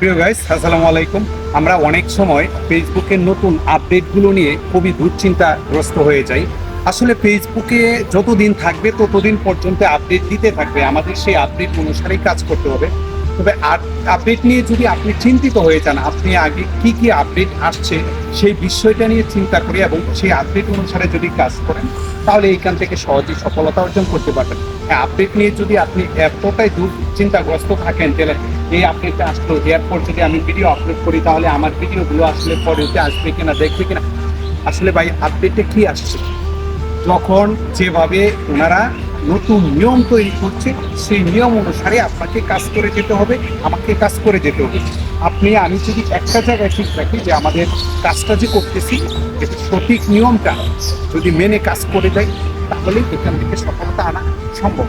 প্রিয় গাইস, আসসালামু আলাইকুম। আমরা অনেক সময় ফেসবুকের নতুন আপডেটগুলো নিয়ে খুবই দুশ্চিন্তাগ্রস্ত হয়ে যাই। আসলে ফেসবুকে যতদিন থাকবে ততদিন পর্যন্ত আপডেট দিতে থাকবে, আমাদের সেই আপডেট অনুসারেই কাজ করতে হবে। তবে আপডেট নিয়ে যদি আপনি চিন্তিত হয়ে যান, আপনি আগে কি কি আপডেট আসছে সেই বিষয়টা নিয়ে চিন্তা করে এবং সেই আপডেট অনুসারে যদি কাজ করেন, তাহলে এইখান থেকে সহজেই সফলতা অর্জন করতে পারবেন। আপডেট নিয়ে যদি আপনি এতটাই দুশ্চিন্তাগ্রস্ত থাকেন যে এই আপডেটটা আসলো, এরপর যদি আমি ভিডিও আপলোড করি তাহলে আমার ভিডিওগুলো আসলে পরেতে আসবে কিনা, দেখবে কিনা। আসলে ভাই, আপডেটে কি আসছে, যখন যেভাবে ওনারা নতুন নিয়ম তৈরি করছে সেই নিয়ম অনুসারে আপনাকে কাজ করে যেতে হবে, আমাকে কাজ করে যেতে হবে। আমি যদি একটা জায়গায় ঠিক রাখি যে আমাদের কাজটা যে করতেছি এটা সঠিক নিয়মটা যদি মেনে কাজ করে যাই, তাহলে এখান থেকে সফলতা আনা সম্ভব।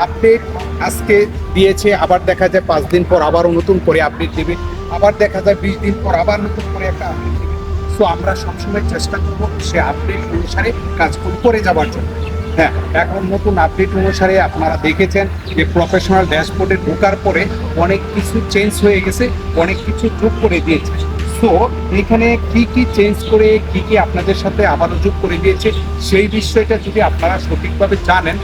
আপডেট আজকে দিয়েছে, আবার দেখা যায় 5 দিন পর আবারও নতুন করে আপডেট দেবে, আবার দেখা যায় 20 দিন পর আবার নতুন করে একটা আপডেট দেবে। তো আমরা সবসময় চেষ্টা করবো সে আপডেট অনুসারে কাজ করে যাওয়ার জন্য। হ্যাঁ, এখন নতুন আপডেট অনুসারে আপনারা দেখেছেন যে প্রফেশনাল ড্যাশবোর্ডে ঢোকার পরে অনেক কিছু চেঞ্জ হয়ে গেছে, অনেক কিছু যোগ করে দিয়েছে। সো এখানে কি কি চেঞ্জ করে কি কি আপনাদের সাথে আবারও যোগ করে দিয়েছে সেই বিষয়টা যদি আপনারা সঠিকভাবে জানেন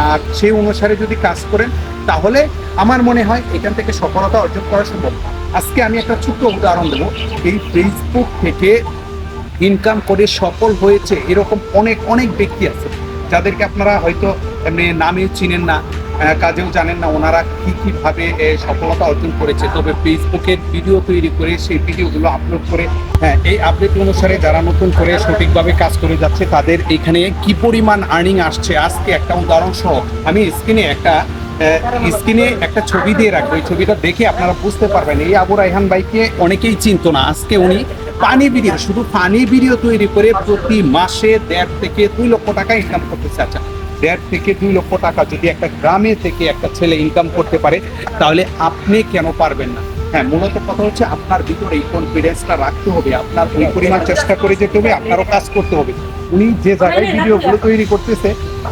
আর সেই অনুসারে যদি কাজ করেন, তাহলে আমার মনে হয় এখান থেকে সফলতা অর্জন করা সম্ভব। আজকে আমি একটা ছোট্ট উদাহরণ দেবো। এই ফেসবুক থেকে ইনকাম করে সফল হয়েছে এরকম অনেক অনেক ব্যক্তি আছে, যাদেরকে আপনারা হয়তো এমনি নামেও চিনেন না, কাজেও জানেন না ওনারা কীভাবে সফলতা অর্জন করেছে। তবে ফেসবুকের ভিডিও তৈরি করে সেই ভিডিওগুলো আপলোড করে, হ্যাঁ, এই আপডেট অনুসারে যারা নতুন করে সঠিকভাবে কাজ করে যাচ্ছে তাদের এখানে কি পরিমাণ আর্নিং আসছে। আজকে একটা উদাহরণ সহ আমি স্ক্রিনে একটা ছবি দিয়ে রাখবো, এই ছবিটা দেখে আপনারা বুঝতে পারবেন। এই আবু রায়হান ভাইকে অনেকেই চিনতো না, আজকে উনি শুধু পানি ভিডিও তৈরি করে প্রতি মাসে 1.5 থেকে 2 লক্ষ টাকা ইনকাম করতেছে। আচ্ছা, 1.5 থেকে 2 লক্ষ টাকা যদি একটা গ্রামে থেকে একটা ছেলে ইনকাম করতে পারে, তাহলে আপনি কেন পারবেন না? হ্যাঁ, মূলত কথা হচ্ছে আপনার ভিতরে এই কনফিডেন্সটা রাখতে হবে, আপনার ওই পরিমাণ চেষ্টা করে যেতে হবে, আপনারও কাজ করতে হবে। উনি যে জায়গায় ভিডিওগুলো তৈরি করতেছে,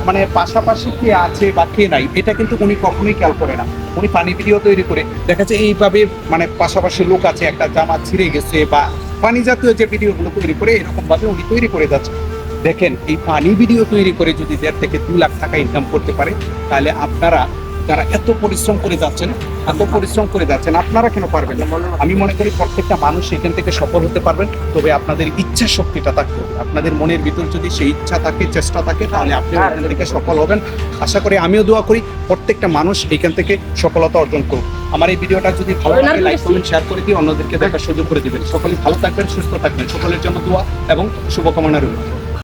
মানে পাশাপাশি কে আছে বা কে নাই, এটা কিন্তু উনি কখনোই খেয়াল করে না। উনি পানি ভিডিও তৈরি করে দেখা যাচ্ছে এইভাবে, মানে পাশাপাশি লোক আছে, একটা জামা ছিঁড়ে গেছে বা পানি জাতীয় যে ভিডিওগুলো তৈরি করে এরকম ভাবে উনি তৈরি করে যাচ্ছে। দেখেন, এই পানি ভিডিও তৈরি করে যদি 1.5 থেকে 2 লাখ টাকা ইনকাম করতে পারে, তাহলে আপনারা যারা এত পরিশ্রম করে যাচ্ছেন আপনারা কেন পারবেন না? আমি মনে করি প্রত্যেকটা মানুষ এখান থেকে সফল হতে পারবেন, তবে আপনাদের ইচ্ছা শক্তিটা থাকতে হবে। আপনাদের মনের ভিতর যদি সেই ইচ্ছা থাকে, চেষ্টা থাকে, তাহলে আপনি এখান থেকে সফল হবেন। আশা করি, আমিও দোয়া করি প্রত্যেকটা মানুষ এখান থেকে সফলতা অর্জন করুক। আমার এই ভিডিওটা যদি ভালো লাগে, লাইক কমেন্ট শেয়ার করে দিয়ে অন্যদেরকে দেখার সুযোগ করে দিবেন। সকলেই ভালো থাকবেন, সুস্থ থাকবেন। সকলের জন্য দোয়া এবং শুভকামনা রইল।